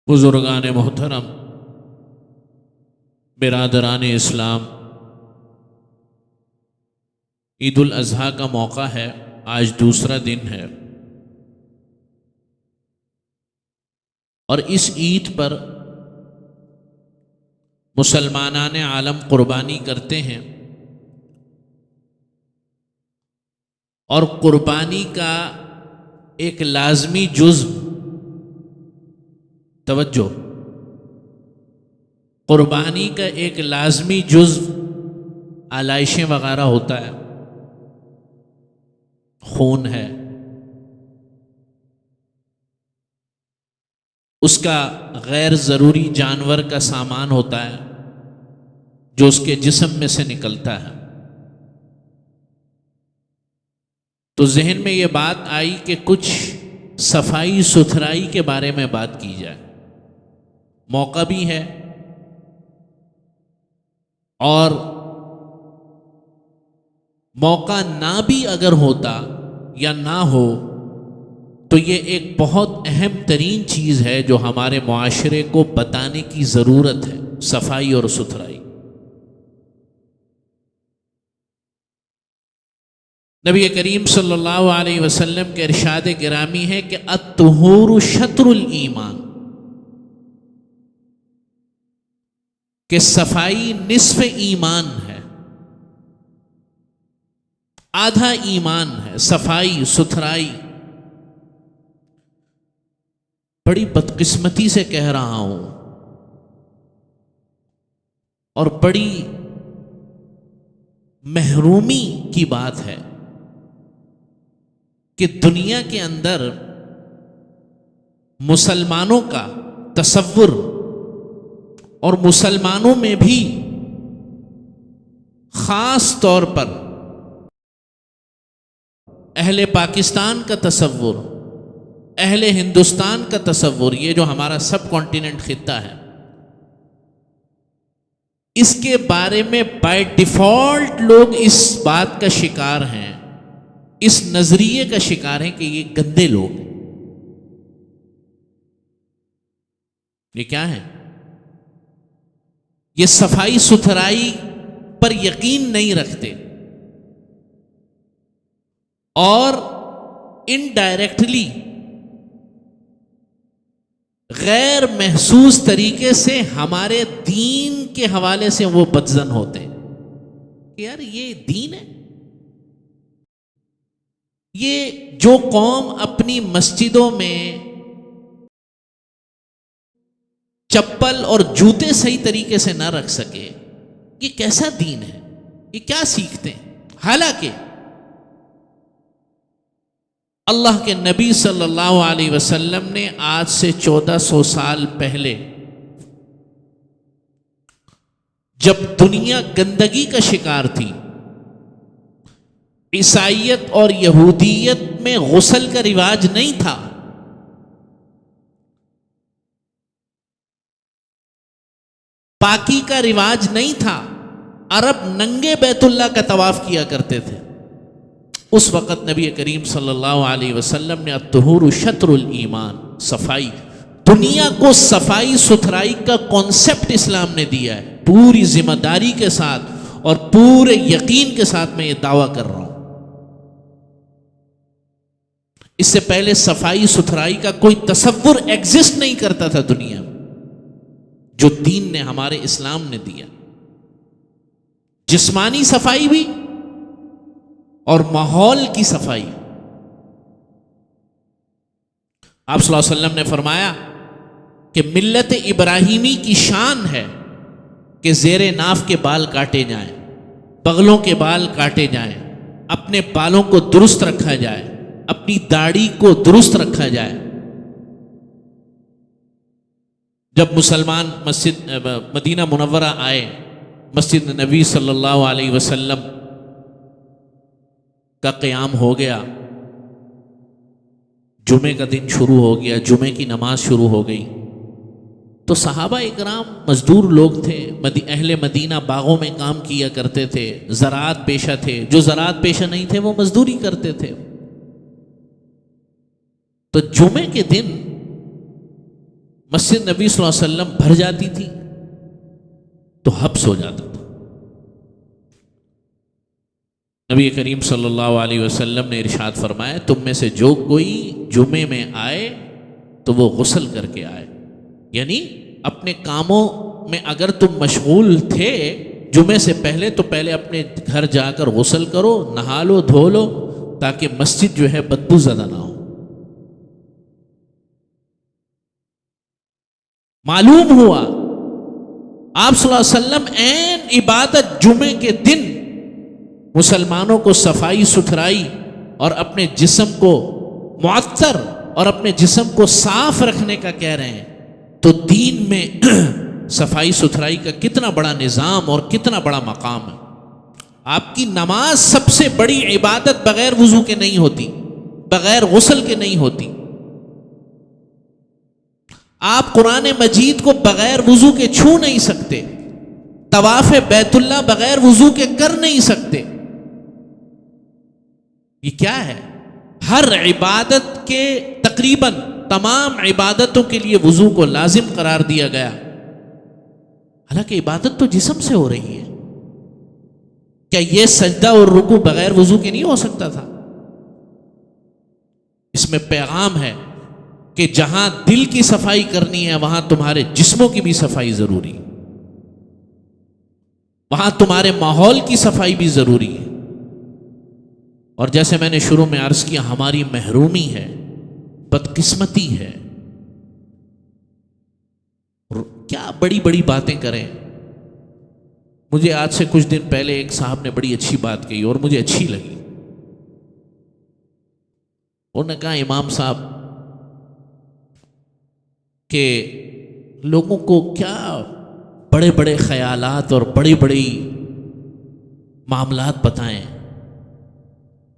بزرگان محترم، برادران اسلام، عید الاضحیٰ کا موقع ہے۔ آج دوسرا دن ہے اور اس عید پر مسلمانان عالم قربانی کرتے ہیں، اور قربانی کا ایک لازمی جزو، توجہ، قربانی کا ایک لازمی جزو آلائشیں وغیرہ ہوتا ہے، خون ہے، اس کا غیر ضروری جانور کا سامان ہوتا ہے جو اس کے جسم میں سے نکلتا ہے۔ تو ذہن میں یہ بات آئی کہ کچھ صفائی ستھرائی کے بارے میں بات کی جائے، موقع بھی ہے اور موقع نہ بھی اگر ہوتا یا نہ ہو تو یہ ایک بہت اہم ترین چیز ہے جو ہمارے معاشرے کو بتانے کی ضرورت ہے، صفائی اور ستھرائی۔ نبی کریم صلی اللہ علیہ وسلم کے ارشاد گرامی ہے کہ الطہور شطر الایمان، کہ صفائی نصف ایمان ہے، آدھا ایمان ہے صفائی ستھرائی۔ بڑی بدقسمتی سے کہہ رہا ہوں اور بڑی محرومی کی بات ہے کہ دنیا کے اندر مسلمانوں کا تصور، اور مسلمانوں میں بھی خاص طور پر اہل پاکستان کا تصور، اہل ہندوستان کا تصور، یہ جو ہمارا سب کانٹیننٹ خطہ ہے، اس کے بارے میں بائی ڈیفالٹ لوگ اس بات کا شکار ہیں، اس نظریے کا شکار ہیں کہ یہ گندے لوگ ہیں۔ یہ کیا ہے؟ یہ صفائی ستھرائی پر یقین نہیں رکھتے اور انڈائریکٹلی غیر محسوس طریقے سے ہمارے دین کے حوالے سے وہ بدظن ہوتے ہیں کہ یار یہ دین ہے۔ یہ جو قوم اپنی مسجدوں میں چپل اور جوتے صحیح طریقے سے نہ رکھ سکے، یہ کیسا دین ہے؟ یہ کیا سیکھتے ہیں؟ حالانکہ اللہ کے نبی صلی اللہ علیہ وسلم نے آج سے 1400 سال پہلے جب دنیا گندگی کا شکار تھی، عیسائیت اور یہودیت میں غسل کا رواج نہیں تھا، پاکی کا رواج نہیں تھا، عرب ننگے بیت اللہ کا طواف کیا کرتے تھے، اس وقت نبی کریم صلی اللہ علیہ وسلم نے الطہور شطر الایمان، صفائی، دنیا کو صفائی ستھرائی کا کانسیپٹ اسلام نے دیا ہے، پوری ذمہ داری کے ساتھ اور پورے یقین کے ساتھ میں یہ دعویٰ کر رہا ہوں۔ اس سے پہلے صفائی ستھرائی کا کوئی تصور ایگزسٹ نہیں کرتا تھا دنیا میں، جو دین نے ہمارے اسلام نے دیا، جسمانی صفائی بھی اور ماحول کی صفائی۔ آپ صلی اللہ علیہ وسلم نے فرمایا کہ ملت ابراہیمی کی شان ہے کہ زیر ناف کے بال کاٹے جائیں، بغلوں کے بال کاٹے جائیں، اپنے بالوں کو درست رکھا جائے، اپنی داڑھی کو درست رکھا جائے۔ جب مسلمان مدینہ منورہ آئے، مسجد نبی صلی اللہ علیہ وسلم کا قیام ہو گیا، جمعے کا دن شروع ہو گیا، جمعے کی نماز شروع ہو گئی، تو صحابہ اکرام مزدور لوگ تھے، اہل مدینہ باغوں میں کام کیا کرتے تھے، زراعت پیشہ تھے، جو زراعت پیشہ نہیں تھے وہ مزدوری کرتے تھے۔ تو جمعے کے دن مسجد نبی صلی اللہ علیہ وسلم بھر جاتی تھی تو حبس ہو جاتا تھا۔ نبی کریم صلی اللہ علیہ وسلم نے ارشاد فرمایا تم میں سے جو کوئی جمعے میں آئے تو وہ غسل کر کے آئے، یعنی اپنے کاموں میں اگر تم مشغول تھے جمعے سے پہلے تو پہلے اپنے گھر جا کر غسل کرو، نہا لو، دھو لو، تاکہ مسجد جو ہے بدبو زدہ نہ ہو۔ معلوم ہوا آپ صلی اللہ علیہ وسلم عین عبادت جمعے کے دن مسلمانوں کو صفائی ستھرائی اور اپنے جسم کو معطر اور اپنے جسم کو صاف رکھنے کا کہہ رہے ہیں، تو دین میں صفائی ستھرائی کا کتنا بڑا نظام اور کتنا بڑا مقام ہے۔ آپ کی نماز سب سے بڑی عبادت بغیر وضو کے نہیں ہوتی، بغیر غسل کے نہیں ہوتی۔ آپ قرآن مجید کو بغیر وضو کے چھو نہیں سکتے، طواف بیت اللہ بغیر وضو کے کر نہیں سکتے۔ یہ کیا ہے؟ ہر عبادت کے تقریباً تمام عبادتوں کے لیے وضو کو لازم قرار دیا گیا، حالانکہ عبادت تو جسم سے ہو رہی ہے۔ کیا یہ سجدہ اور رکوع بغیر وضو کے نہیں ہو سکتا تھا؟ اس میں پیغام ہے کہ جہاں دل کی صفائی کرنی ہے وہاں تمہارے جسموں کی بھی صفائی ضروری ہے، وہاں تمہارے ماحول کی صفائی بھی ضروری ہے۔ اور جیسے میں نے شروع میں عرض کیا، ہماری محرومی ہے، بدقسمتی ہے، کیا بڑی بڑی باتیں کریں۔ مجھے آج سے کچھ دن پہلے ایک صاحب نے بڑی اچھی بات کہی اور مجھے اچھی لگی۔ انہوں نے کہا امام صاحب کہ لوگوں کو کیا بڑے بڑے خیالات اور بڑی بڑی معاملات بتائیں،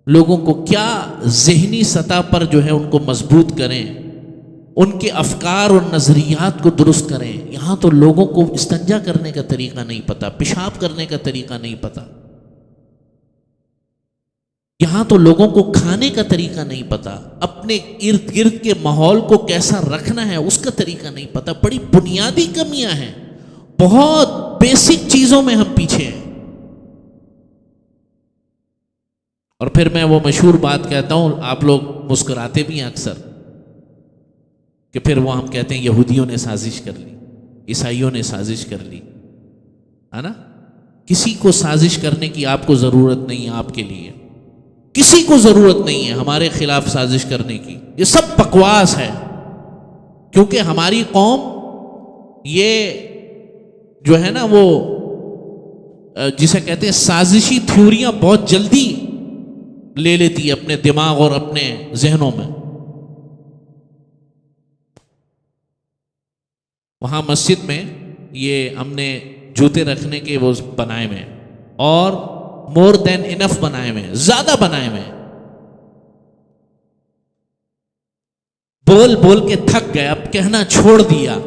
لوگوں کو کیا ذہنی سطح پر جو ہے ان کو مضبوط کریں، ان کے افکار اور نظریات کو درست کریں۔ یہاں تو لوگوں کو استنجا کرنے کا طریقہ نہیں پتا، پیشاب کرنے کا طریقہ نہیں پتا، یہاں تو لوگوں کو کھانے کا طریقہ نہیں پتا، اپنے ارد گرد کے ماحول کو کیسا رکھنا ہے اس کا طریقہ نہیں پتا۔ بڑی بنیادی کمیاں ہیں، بہت بیسک چیزوں میں ہم پیچھے ہیں۔ اور پھر میں وہ مشہور بات کہتا ہوں، آپ لوگ مسکراتے بھی ہیں اکثر، کہ پھر وہ ہم کہتے ہیں یہودیوں نے سازش کر لی، عیسائیوں نے سازش کر لی، ہے نا؟ کسی کو سازش کرنے کی آپ کو ضرورت نہیں ہے، آپ کے لیے کسی کو ضرورت نہیں ہے ہمارے خلاف سازش کرنے کی۔ یہ سب بکواس ہے، کیونکہ ہماری قوم یہ جو ہے نا وہ جسے کہتے ہیں سازشی تھیوریاں بہت جلدی لے لیتی ہے اپنے دماغ اور اپنے ذہنوں میں۔ وہاں مسجد میں یہ ہم نے جوتے رکھنے کے وہ بنائے ہوئے ہیں، اور مور دین انف بنائے ہوئے ہیں، زیادہ بنائے ہوئے ہیں۔ بول بول کے تھک گئے، اب کہنا چھوڑ دیا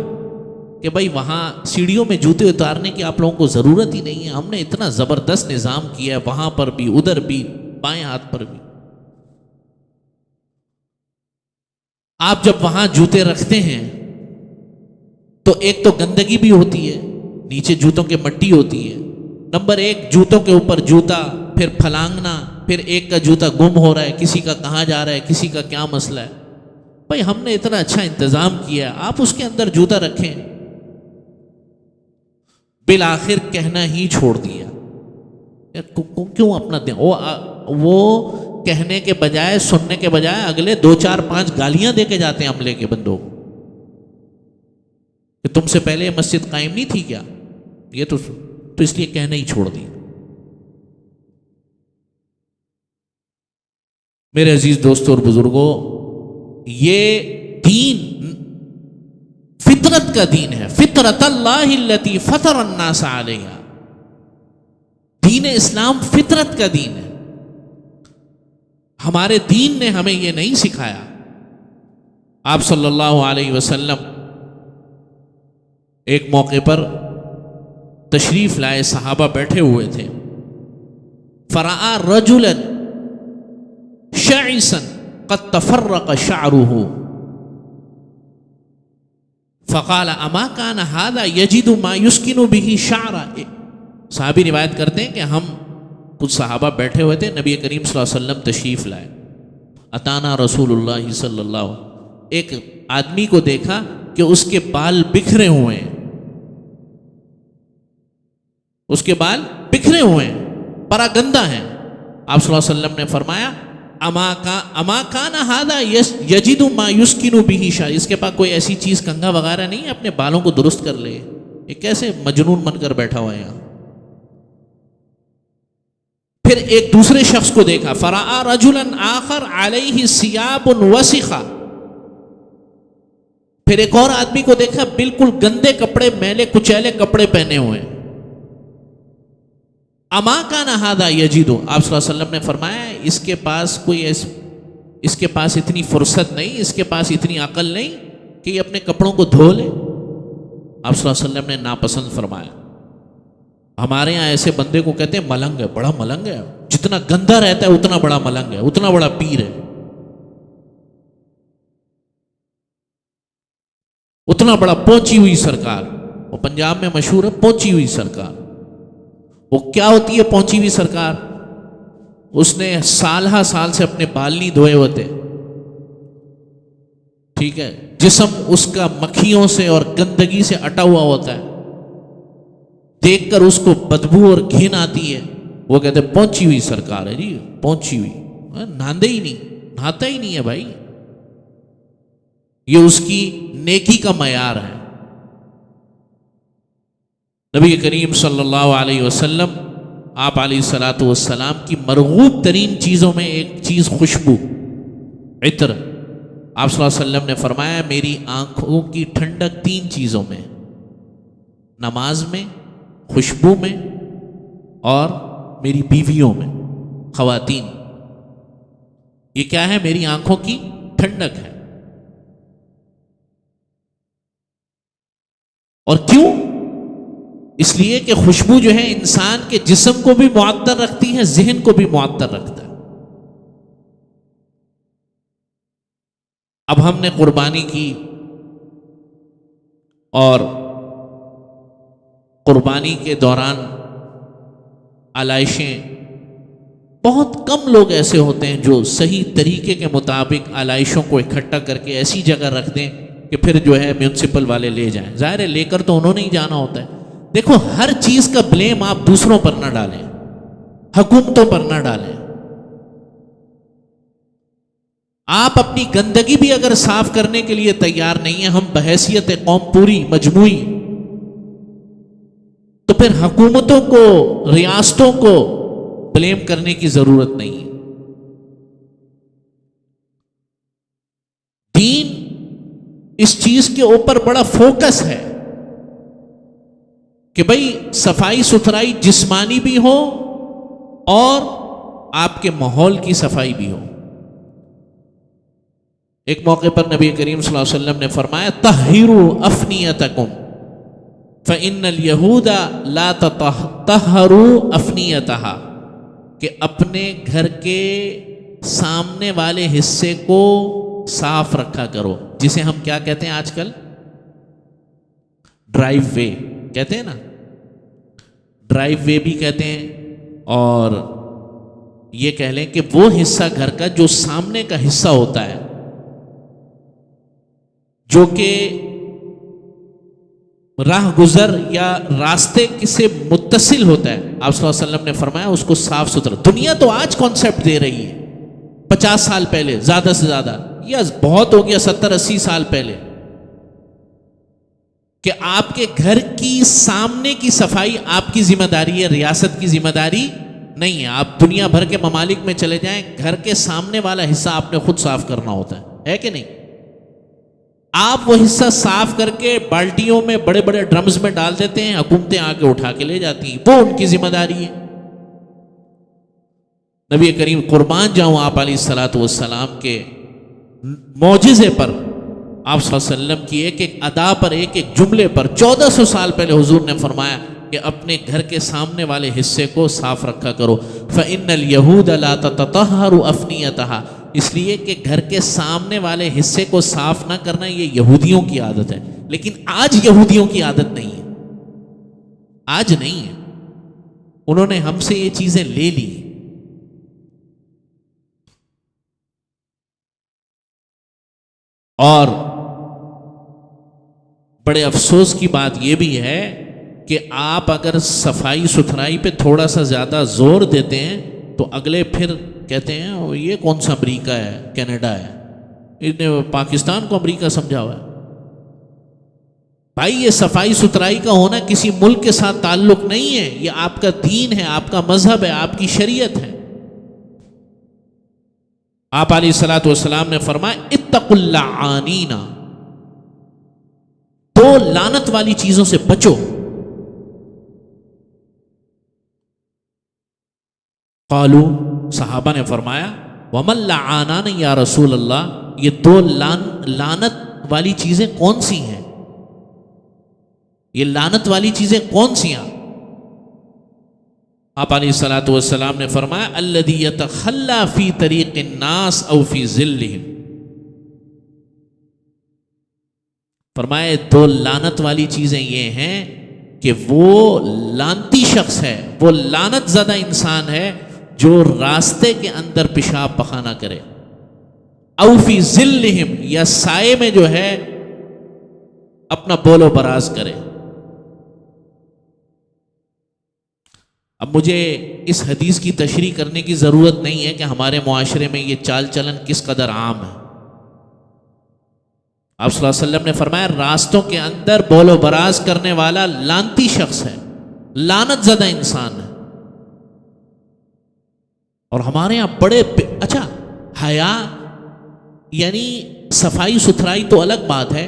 کہ بھائی وہاں سیڑھیوں میں جوتے اتارنے کی آپ لوگوں کو ضرورت ہی نہیں ہے، ہم نے اتنا زبردست نظام کیا ہے، وہاں پر بھی، ادھر بھی، بائیں ہاتھ پر بھی۔ آپ جب وہاں جوتے رکھتے ہیں تو ایک تو گندگی بھی ہوتی ہے، نیچے جوتوں کے مٹی ہوتی ہے، نمبر ایک جوتوں کے اوپر جوتا، پھر پھلانگنا، پھر ایک کا جوتا گم ہو رہا ہے، کسی کا کہاں جا رہا ہے، کسی کا کیا مسئلہ ہے۔ بھائی ہم نے اتنا اچھا انتظام کیا، آپ اس کے اندر جوتا رکھیں۔ بالآخر کہنا ہی چھوڑ دیا، کیوں اپنا دیں؟ وہ کہنے کے بجائے، سننے کے بجائے اگلے 2 4 5 گالیاں دے کے جاتے ہیں عملے کے بندوں کو کہ تم سے پہلے یہ مسجد قائم نہیں تھی کیا؟ یہ تو اس لیے کہنا ہی چھوڑ دیا۔ میرے عزیز دوستوں اور بزرگوں، یہ دین فطرت کا دین ہے، فطرت اللہ التی فطر الناس علیہا۔ دین اسلام فطرت کا دین ہے۔ ہمارے دین نے ہمیں یہ نہیں سکھایا۔ آپ صلی اللہ علیہ وسلم ایک موقع پر تشریف لائے، صحابہ بیٹھے ہوئے تھے، فرآ رجلا شعثا قد تفرق شعره فقال اما كان هذا يجد ما يسكن به شعره. صحابی روایت کرتے ہیں کہ ہم کچھ صحابہ بیٹھے ہوئے تھے، نبی کریم صلی اللہ علیہ وسلم تشریف لائے. اتانا رسول اللہ صلی اللہ علیہ وسلم، ایک آدمی کو دیکھا کہ اس کے بال بکھرے ہوئے ہیں، اس کے بال بکھرے ہوئے ہیں، پرا گندا ہے. آپ صلی اللہ علیہ وسلم نے فرمایا اما کان ھذا یجد ما یسکن به شعر، اس کے پاس کوئی ایسی چیز کنگھا وغیرہ نہیں ہے اپنے بالوں کو درست کر لے. یہ کیسے مجنون بن کر بیٹھا ہوا ہے یہاں. پھر ایک دوسرے شخص کو دیکھا، فرآ رجلا آخر علیہ ثیاب وسخہ، پھر ایک اور آدمی کو دیکھا بالکل گندے کپڑے، میلے کچیلے کپڑے پہنے ہوئے. اما کان ھذا یجد، آپ صلی اللہ علیہ وسلم نے فرمایا اس کے پاس اتنی فرصت نہیں، اس کے پاس اتنی عقل نہیں کہ یہ اپنے کپڑوں کو دھو لے. آپ صلی اللہ علیہ وسلم نے ناپسند فرمایا. ہمارے یہاں ایسے بندے کو کہتے ہیں ملنگ ہے، بڑا ملنگ ہے، جتنا گندا رہتا ہے اتنا بڑا ملنگ ہے، اتنا بڑا پیر ہے، اتنا بڑا پہنچی ہوئی سرکار. وہ پنجاب میں مشہور ہے پہنچی ہوئی سرکار. وہ کیا ہوتی ہے پہنچی ہوئی سرکار؟ اس نے سالہ سال سے اپنے بال نہیں دھوئے ہوتے، ٹھیک ہے، جسم اس کا مکھیوں سے اور گندگی سے اٹا ہوا ہوتا ہے، دیکھ کر اس کو بدبو اور گھن آتی ہے. وہ کہتے ہیں پہنچی ہوئی سرکار ہے جی، پہنچی ہوئی، نہاندے ہی نہیں، نہاتا ہی نہیں ہے بھائی. یہ اس کی نیکی کا معیار ہے. نبی کریم صلی اللہ علیہ وسلم، آپ علیہ الصلاۃ والسلام کی مرغوب ترین چیزوں میں ایک چیز خوشبو، عطر. آپ صلی اللہ علیہ وسلم نے فرمایا میری آنکھوں کی ٹھنڈک 3 چیزوں میں، نماز میں، خوشبو میں، اور میری بیویوں میں، خواتین. یہ کیا ہے؟ میری آنکھوں کی ٹھنڈک ہے. اور کیوں؟ اس لیے کہ خوشبو جو ہے انسان کے جسم کو بھی معطر رکھتی ہے، ذہن کو بھی معطر رکھتا ہے. اب ہم نے قربانی کی، اور قربانی کے دوران علائشیں، بہت کم لوگ ایسے ہوتے ہیں جو صحیح طریقے کے مطابق علائشوں کو اکٹھا کر کے ایسی جگہ رکھ دیں کہ پھر جو ہے میونسپل والے لے جائیں. ظاہر ہے لے کر تو انہوں نے ہی جانا ہوتا ہے. دیکھو ہر چیز کا بلیم آپ دوسروں پر نہ ڈالیں، حکومتوں پر نہ ڈالیں. آپ اپنی گندگی بھی اگر صاف کرنے کے لیے تیار نہیں ہیں، ہم بحیثیت قوم پوری مجموعی، تو پھر حکومتوں کو، ریاستوں کو بلیم کرنے کی ضرورت نہیں ہے. دین اس چیز کے اوپر بڑا فوکس ہے کہ بھئی صفائی ستھرائی جسمانی بھی ہو اور آپ کے ماحول کی صفائی بھی ہو. ایک موقع پر نبی کریم صلی اللہ علیہ وسلم نے فرمایا طہروا افنیتکم فإن اليہود لا تطہروا افنیتها، کہ اپنے گھر کے سامنے والے حصے کو صاف رکھا کرو، جسے ہم کیا کہتے ہیں آج کل؟ ڈرائیو وے کہتے ہیں نا، ڈرائیو وے بھی کہتے ہیں. اور یہ کہہ لیں کہ وہ حصہ گھر کا جو سامنے کا حصہ ہوتا ہے، جو کہ راہ گزر یا راستے سے متصل ہوتا ہے، آپ صلی اللہ علیہ وسلم نے فرمایا اس کو صاف ستھرا. دنیا تو آج کانسیپٹ دے رہی ہے، 50 سال پہلے زیادہ سے زیادہ، یا بہت ہو گیا 70-80 سال پہلے، کہ آپ کے گھر کی سامنے کی صفائی آپ کی ذمہ داری ہے، ریاست کی ذمہ داری نہیں ہے. آپ دنیا بھر کے ممالک میں چلے جائیں، گھر کے سامنے والا حصہ آپ نے خود صاف کرنا ہوتا ہے کہ نہیں؟ آپ وہ حصہ صاف کر کے بالٹیوں میں، بڑے بڑے ڈرمز میں ڈال دیتے ہیں، حکومتیں آ کے اٹھا کے لے جاتی ہیں، وہ ان کی ذمہ داری ہے. نبی کریم قربان جاؤں آپ علیہ الصلاۃ والسلام کے معجزے پر آپ صلی اللہ علیہ وسلم کی ایک ایک ادا پر، ایک ایک جملے پر 1400 سال پہلے حضور نے فرمایا کہ اپنے گھر کے سامنے والے حصے کو صاف رکھا کرو. فَإِنَّ الْيَهُودَ لَا تَتَطَهَّرُ أَفْنِيَتَهَا، اس لیے کہ گھر کے سامنے والے حصے کو صاف نہ کرنا یہ یہودیوں کی عادت ہے. لیکن آج یہودیوں کی عادت نہیں ہے، آج نہیں ہے، انہوں نے ہم سے یہ چیزیں لے لی. اور بڑے افسوس کی بات یہ بھی ہے کہ آپ اگر صفائی ستھرائی پہ تھوڑا سا زیادہ زور دیتے ہیں تو اگلے پھر کہتے ہیں یہ کون سا امریکہ ہے، کینیڈا ہے، اس نے پاکستان کو امریکہ سمجھا ہوا ہے. بھائی یہ صفائی ستھرائی کا ہونا کسی ملک کے ساتھ تعلق نہیں ہے، یہ آپ کا دین ہے، آپ کا مذہب ہے، آپ کی شریعت ہے. آپ علیہ الصلوۃ والسلام نے فرمایا اتقوا اللعانین، دو لعنت والی چیزوں سے بچو. قالو، صحابہ نے فرمایا وما اللعانان یا رسول اللہ، یہ دو لعنت والی چیزیں کون سی ہیں، یہ لعنت والی چیزیں کون سی ہیں؟ آپ علیہ الصلوۃ والسلام نے فرمایا الذی یتخلی فی طریق الناس او فی ظلہم، فرمایا دو لعنت والی چیزیں یہ ہیں کہ وہ لعنتی شخص ہے، وہ لعنت زدہ انسان ہے جو راستے کے اندر پیشاب پخانہ کرے، او فی ظلہم، یا سائے میں جو ہے اپنا بول و براز کرے. اب مجھے اس حدیث کی تشریح کرنے کی ضرورت نہیں ہے کہ ہمارے معاشرے میں یہ چال چلن کس قدر عام ہے. آپ صلی اللہ علیہ وسلم نے فرمایا راستوں کے اندر بول و براز کرنے والا لعنتی شخص ہے، لعنت زدہ انسان ہے. اور ہمارے یہاں بڑے اچھا حیا یعنی صفائی ستھرائی تو الگ بات ہے،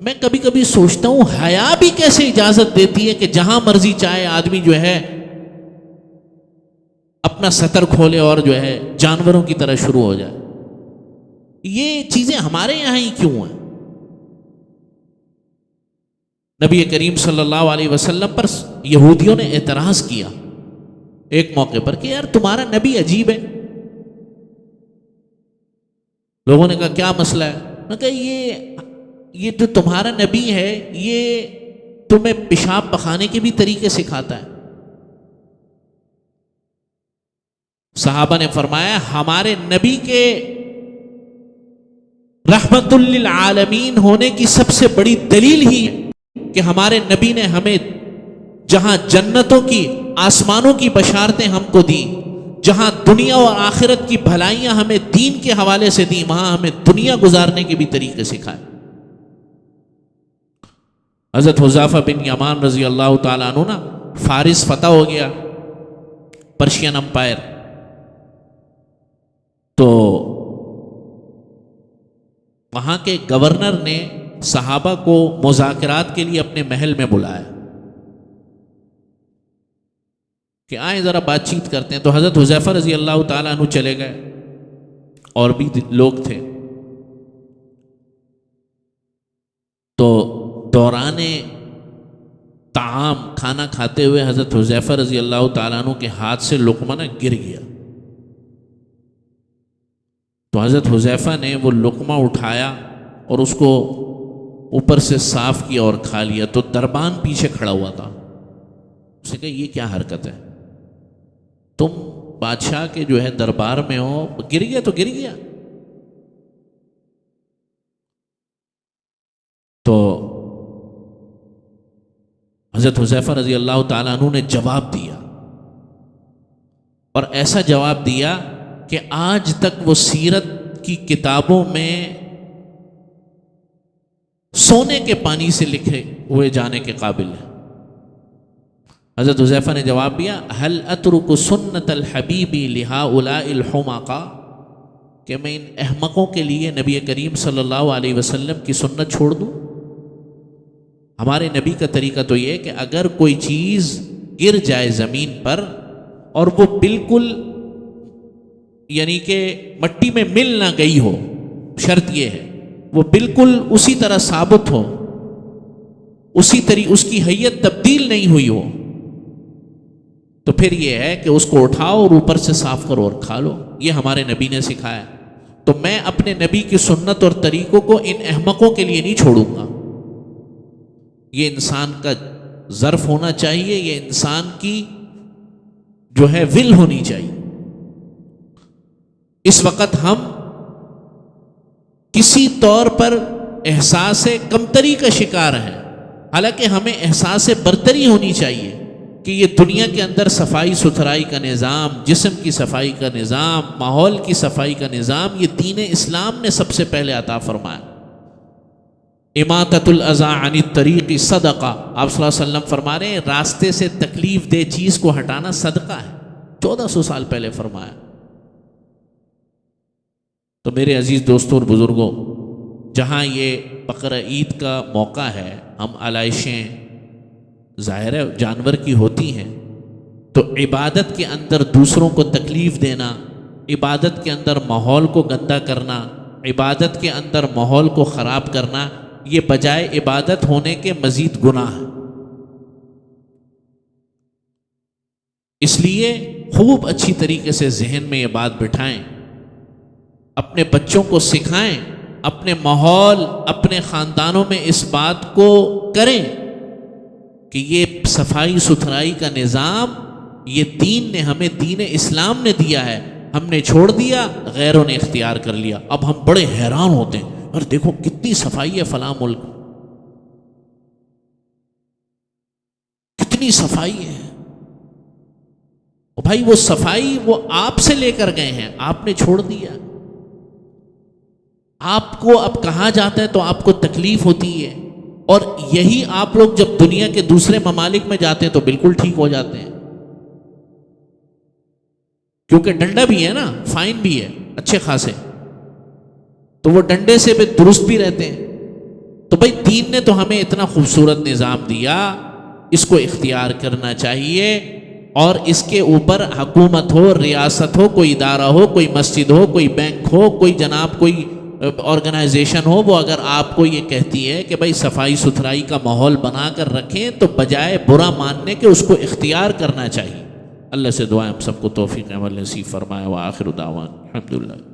میں کبھی کبھی سوچتا ہوں حیا بھی کیسے اجازت دیتی ہے کہ جہاں مرضی چاہے آدمی جو ہے اپنا سطر کھولے اور جو ہے جانوروں کی طرح شروع ہو جائے. یہ چیزیں ہمارے یہاں ہی کیوں ہیں؟ نبی کریم صلی اللہ علیہ وسلم پر یہودیوں نے اعتراض کیا ایک موقع پر کہ یار تمہارا نبی عجیب ہے. لوگوں نے کہا کیا مسئلہ ہے؟ انہوں نے کہا یہ جو تمہارا نبی ہے یہ تمہیں پیشاب پخانے کے بھی طریقے سکھاتا ہے. صحابہ نے فرمایا ہمارے نبی کے رحمت للعالمین ہونے کی سب سے بڑی دلیل ہی ہے کہ ہمارے نبی نے ہمیں جہاں جنتوں کی آسمانوں کی بشارتیں ہم کو دی، جہاں دنیا اور آخرت کی بھلائیاں ہمیں دین کے حوالے سے دی، وہاں ہمیں دنیا گزارنے کے بھی طریقے سکھائے. حضرت حذیفہ بن یمان رضی اللہ تعالیٰ عنہ نا فارس فتح ہو گیا، پرشین امپائر، تو وہاں کے گورنر نے صحابہ کو مذاکرات کے لیے اپنے محل میں بلایا کہ آئیں ذرا بات چیت کرتے ہیں. تو حضرت حذیفہ رضی اللہ تعالیٰ عنہ چلے گئے، اور بھی لوگ تھے. تو دوران طعام کھانا کھاتے ہوئے حضرت حذیفہ رضی اللہ تعالیٰ عنہ کے ہاتھ سے لقمہ نہ گر گیا. تو حضرت حذیفہ نے وہ لقمہ اٹھایا اور اس کو اوپر سے صاف کیا اور کھا لیا. تو دربان پیچھے کھڑا ہوا تھا، اس نے کہا یہ کیا حرکت ہے، تم بادشاہ کے جو ہے دربار میں ہو، گر گیا تو گر گیا. تو حضرت حذیفہ رضی اللہ تعالیٰ عنہ نے جواب دیا، اور ایسا جواب دیا کہ آج تک وہ سیرت کی کتابوں میں سونے کے پانی سے لکھے ہوئے جانے کے قابل ہے. حضرت حذیفہ نے جواب دیا هل اترک سنت الحبیب لهؤلاء الحمقاء، کہ میں ان احمقوں کے لیے نبی کریم صلی اللہ علیہ وسلم کی سنت چھوڑ دوں؟ ہمارے نبی کا طریقہ تو یہ ہے کہ اگر کوئی چیز گر جائے زمین پر اور وہ بالکل یعنی کہ مٹی میں مل نہ گئی ہو، شرط یہ ہے وہ بالکل اسی طرح ثابت ہو، اس کی حیت تبدیل نہیں ہوئی ہو، تو پھر یہ ہے کہ اس کو اٹھاؤ اور اوپر سے صاف کرو اور کھا لو۔ یہ ہمارے نبی نے سکھایا۔ تو میں اپنے نبی کی سنت اور طریقوں کو ان احمقوں کے لیے نہیں چھوڑوں گا۔ یہ انسان کا ظرف ہونا چاہیے، یہ انسان کی جو ہے ول ہونی چاہیے۔ اس وقت ہم کسی طور پر احساس کمتری کا شکار ہیں، حالانکہ ہمیں احساس برتری ہونی چاہیے کہ یہ دنیا کے اندر صفائی ستھرائی کا نظام، جسم کی صفائی کا نظام، ماحول کی صفائی کا نظام، یہ دین اسلام نے سب سے پہلے عطا فرمایا۔ اماطۃ الاذی عن الطریق صدقہ، آپ صلی اللہ علیہ وسلم فرما رہے ہیں راستے سے تکلیف دہ چیز کو ہٹانا صدقہ ہے، 1400 سال پہلے فرمایا۔ تو میرے عزیز دوستوں اور بزرگوں، جہاں یہ بقرہ عید کا موقع ہے، ہم علائشیں ظاہر ہے جانور کی ہوتی ہیں، تو عبادت کے اندر دوسروں کو تکلیف دینا، عبادت کے اندر ماحول کو گندا کرنا، عبادت کے اندر ماحول کو خراب کرنا، یہ بجائے عبادت ہونے کے مزید گناہ ہے۔ اس لیے خوب اچھی طریقے سے ذہن میں یہ بات بٹھائیں، اپنے بچوں کو سکھائیں، اپنے ماحول، اپنے خاندانوں میں اس بات کو کریں کہ یہ صفائی ستھرائی کا نظام یہ دین نے ہمیں، دین اسلام نے دیا ہے، ہم نے چھوڑ دیا، غیروں نے اختیار کر لیا۔ اب ہم بڑے حیران ہوتے ہیں، اور دیکھو کتنی صفائی ہے فلاں ملک، کتنی صفائی ہے۔ بھائی وہ صفائی وہ آپ سے لے کر گئے ہیں، آپ نے چھوڑ دیا۔ آپ کو اب کہا جاتا ہے تو آپ کو تکلیف ہوتی ہے، اور یہی آپ لوگ جب دنیا کے دوسرے ممالک میں جاتے ہیں تو بالکل ٹھیک ہو جاتے ہیں، کیونکہ ڈنڈا بھی ہے نا، فائن بھی ہے اچھے خاصے، تو وہ ڈنڈے سے بھی درست بھی رہتے ہیں۔ تو بھائی دین نے تو ہمیں اتنا خوبصورت نظام دیا، اس کو اختیار کرنا چاہیے، اور اس کے اوپر حکومت ہو، ریاست ہو، کوئی ادارہ ہو، کوئی مسجد ہو، کوئی بینک ہو، کوئی جناب کوئی آرگنائزیشن ہو، وہ اگر آپ کو یہ کہتی ہے کہ بھائی صفائی ستھرائی کا ماحول بنا کر رکھیں، تو بجائے برا ماننے کے اس کو اختیار کرنا چاہیے۔ اللہ سے دعائیں ہم سب کو توفیق عمل نصیب فرمائے، وآخر دعوانا الحمدللہ۔